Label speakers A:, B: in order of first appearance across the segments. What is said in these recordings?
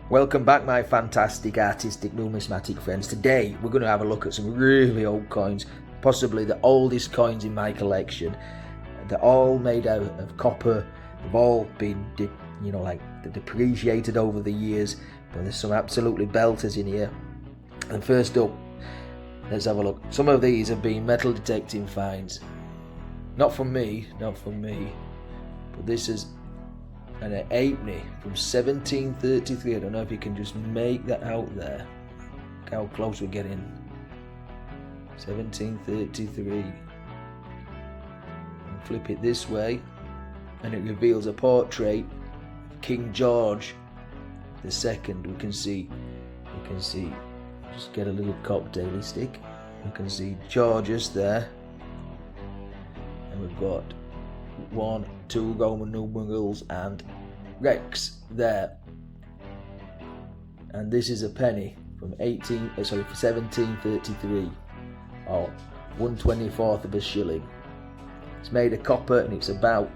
A: Welcome back, my fantastic artistic numismatic friends. Today we're going to have a look at some really old coins, possibly the oldest coins in my collection. They're all made out of copper. They've all been depreciated over the years, but there's some absolutely belters in here. And first up, let's have a look. Some of these have been metal detecting finds. Not from me, but this is an halfpenny from 1733. I don't know if you can just make that out there. Look how close we're getting. 1733. And flip it this way, and it reveals a portrait of King George II. We can see. Just get a little cocktail stick. We can see Georges there, and we've got 1, 2 Roman numerals and Rex there. And this is a penny from 1733, or 1/24 of a shilling. It's made of copper and it's about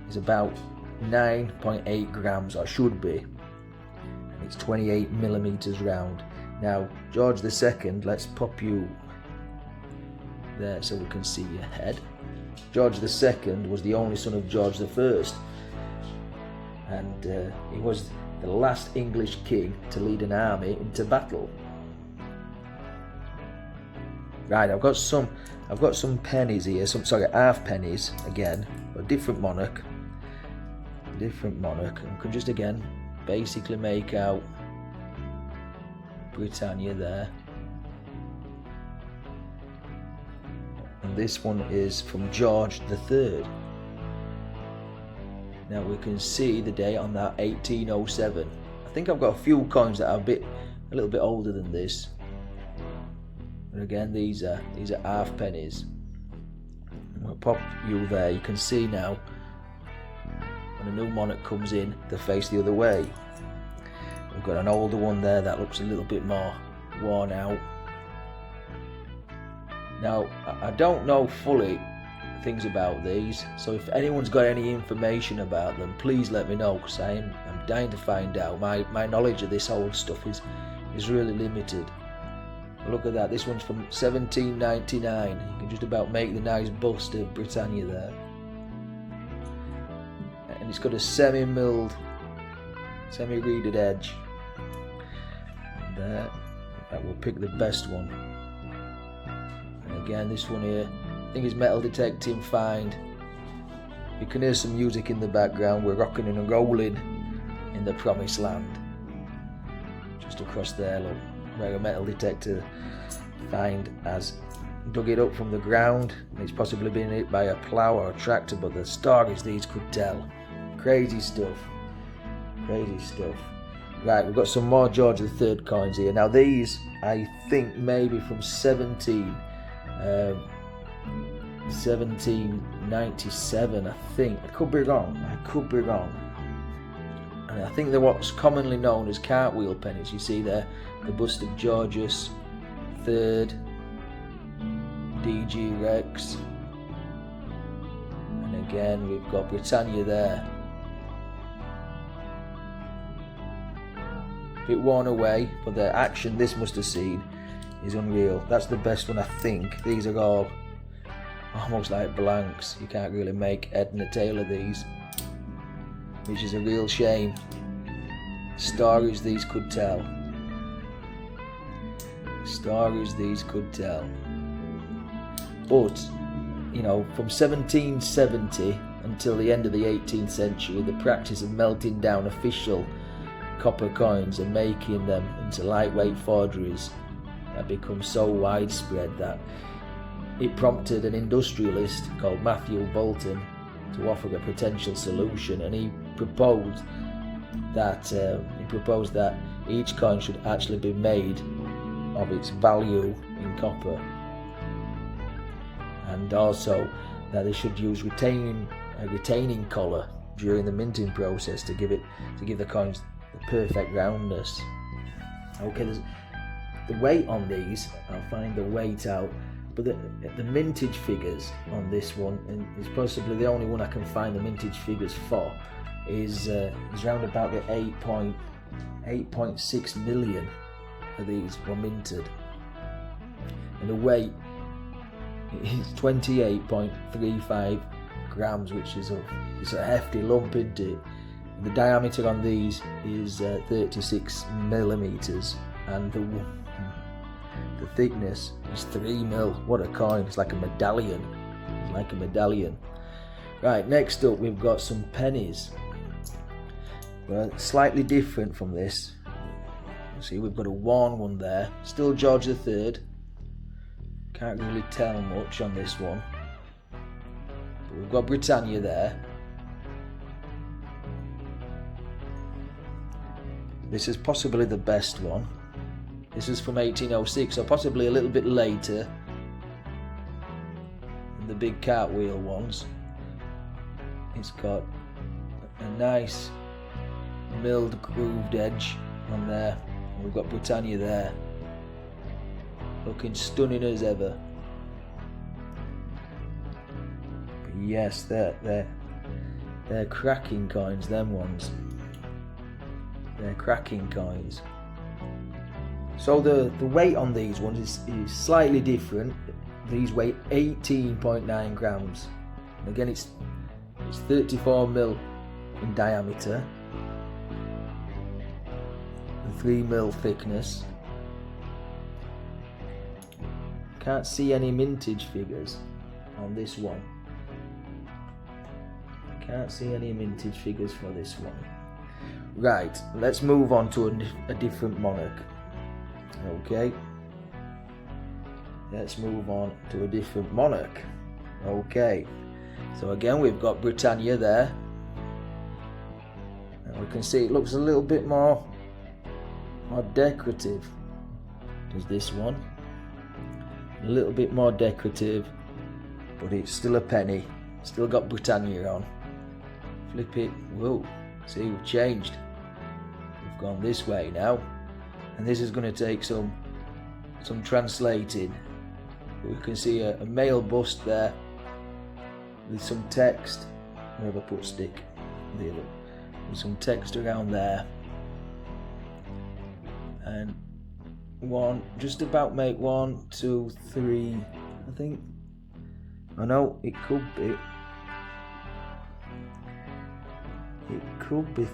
A: 9.8 grams, or should be. And it's 28 millimeters round. Now, George II, let's pop you there so we can see your head. George II was the only son of George I, and he was the last English king to lead an army into battle. Right, I've got some pennies here, half pennies again, a different monarch. And we can just again basically make out Britannia there. And this one is from George III. Now we can see the date on that, 1807. I think I've got a few coins that are a little bit older than this. And again, these are half pennies. And we'll pop you there. You can see now when a new monarch comes in, they face the other way. We've got an older one there that looks a little bit more worn out. Now, I don't know fully things about these, so if anyone's got any information about them, please let me know, because I'm dying to find out. My knowledge of this old stuff is really limited. Look at that, this one's from 1799. You can just about make the nice bust of Britannia there. And it's got a semi-milled, semi-reeded edge. And there, in fact, we'll pick the best one. Again, this one here, I think is metal detecting find. You can hear some music in the background. We're rocking and rolling in the promised land. Just across there, look, where a metal detector find has dug it up from the ground. It's possibly been hit by a plough or a tractor, but the stories these could tell. Crazy stuff. Right, we've got some more George III coins here. Now these, I think, maybe from 1797, I think. I could be wrong. And I think they're what's commonly known as cartwheel pennies. You see there, the bust of Georges III, DG Rex, and again we've got Britannia there. A bit worn away, but the action this must have seen is unreal. That's the best one, I think. These are all almost like blanks. You can't really make head and a tail of these, which is a real shame. Stories these could tell. But, from 1770 until the end of the 18th century, the practice of melting down official copper coins and making them into lightweight forgeries had become so widespread that it prompted an industrialist called Matthew Bolton to offer a potential solution, and he proposed that each coin should actually be made of its value in copper, and also that they should use a retaining collar during the minting process to give the coins the perfect roundness. Okay, there's the weight on these. I'll find the weight out. But the mintage figures on this one, and it's possibly the only one I can find the mintage figures for, is round about the 8.6 million of these were minted. And the weight is 28.35 grams, which is it's a hefty lump, isn't it? The diameter on these is 36 millimeters, and the thickness is 3 mil. What a coin! It's like a medallion. It's like a medallion. Right, next up we've got some pennies. Well, slightly different from this. See, we've got a worn one there. Still George III. Can't really tell much on this one. But we've got Britannia there. This is possibly the best one. This is from 1806, or possibly a little bit later than the big cartwheel ones. It's got a nice milled grooved edge on there. And we've got Britannia there, looking stunning as ever. But yes, they're cracking coins, them ones. They're cracking coins. So the weight on these ones is slightly different. These weigh 18.9 grams. And again, it's 34 mil in diameter and 3 mil thickness. Can't see any mintage figures on this one. Can't see any mintage figures for this one. Right, let's move on to a different monarch. Okay, let's move on to a different monarch. Okay, so again we've got Britannia there, and we can see it looks a little bit more decorative. Does this one? A little bit more decorative, but it's still a penny. Still got Britannia on. Flip it. Whoa! See, we've changed. We've gone this way now, and this is going to take some translating. We can see a male bust there with some text. Where have I put stick? There, look. With some text around there, and just about make 1, 2, 3. I think. I know it could be. It could be.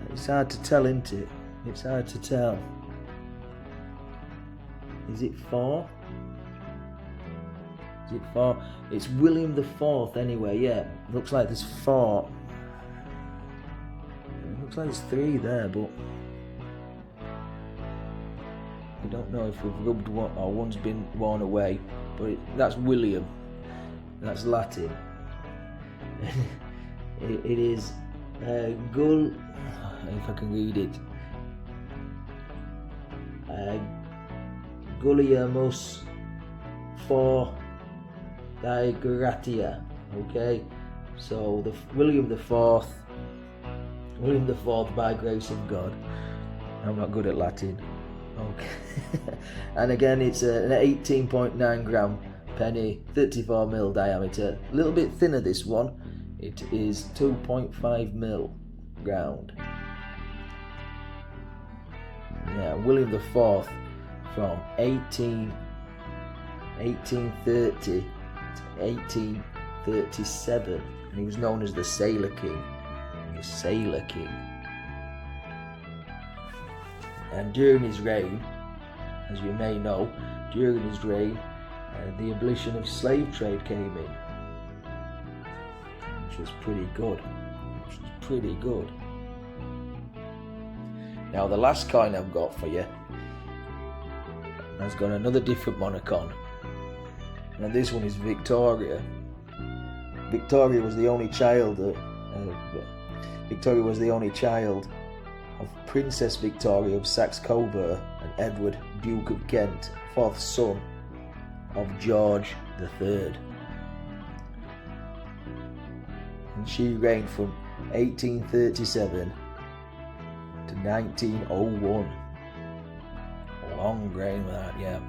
A: It's hard to tell, isn't it? It's hard to tell. Is it 4? Is it 4? It's William the Fourth anyway. Yeah, looks like there's 4. It looks like there's 3 there, but we don't know if we've rubbed one or one's been worn away. But that's William. That's Latin. It is Gull. If I can read it. Gulliamus for Gratia. Okay, so William the Fourth by grace of God. I'm not good at Latin. Okay, and again it's an 18.9 gram penny, 34 mil diameter. A little bit thinner this one. It is 2.5 mil round. Yeah, William the Fourth from 1830 to 1837, and he was known as the Sailor King. The Sailor King. And during his reign, as you may know, during his reign, the abolition of slave trade came in, which was pretty good. Now the last coin I've got for you has got another different monarch on, and this one is Victoria. Victoria was the only child of Princess Victoria of Saxe-Coburg and Edward, Duke of Kent, 4th son of George III. And she reigned from 1837 to 1901. A long reign with that, yeah.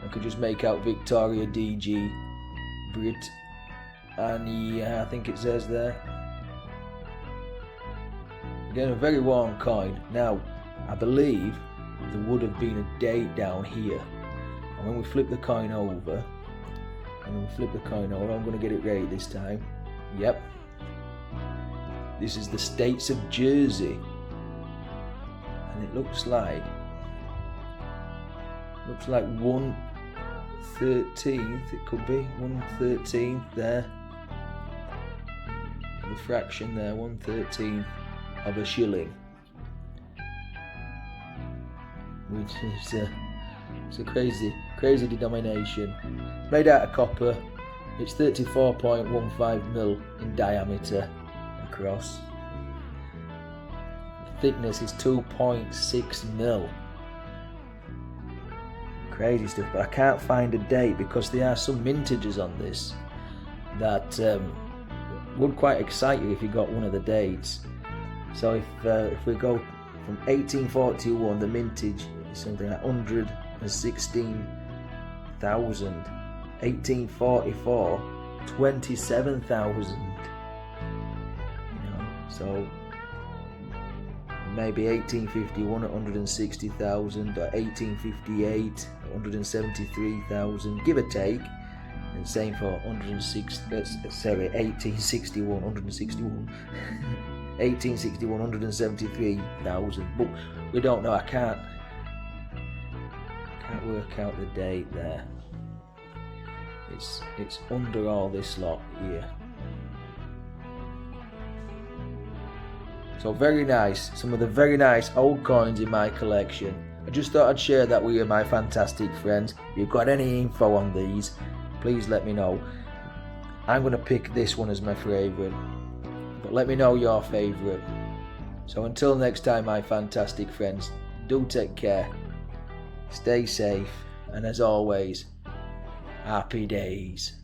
A: I could just make out Victoria DG Britannia, I think it says there. Again, a very worn coin. Now, I believe there would have been a date down here. And when we flip the coin over, I'm going to get it right this time. Yep. This is the States of Jersey. And it looks like 1/13th, it could be 1/13th there. The fraction there, 1/13th of a shilling. Which is it's a crazy denomination. Made out of copper. It's 34.15 mil in diameter across. The thickness is 2.6 mil. Crazy stuff, but I can't find a date because there are some mintages on this that would quite excite you if you got one of the dates. So if we go from 1841, the mintage is something like 116,000. 1844, 27,000. So maybe 1851 at 160,000, or 1858 at 173,000, give or take. And same for 1861, 173,000. But we don't know. I can't work out the date there. It's under all this lot here. So very nice. Some of the very nice old coins in my collection. I just thought I'd share that with you, my fantastic friends. If you've got any info on these, please let me know. I'm going to pick this one as my favourite, but let me know your favourite. So until next time, my fantastic friends, do take care, stay safe, and as always, happy days.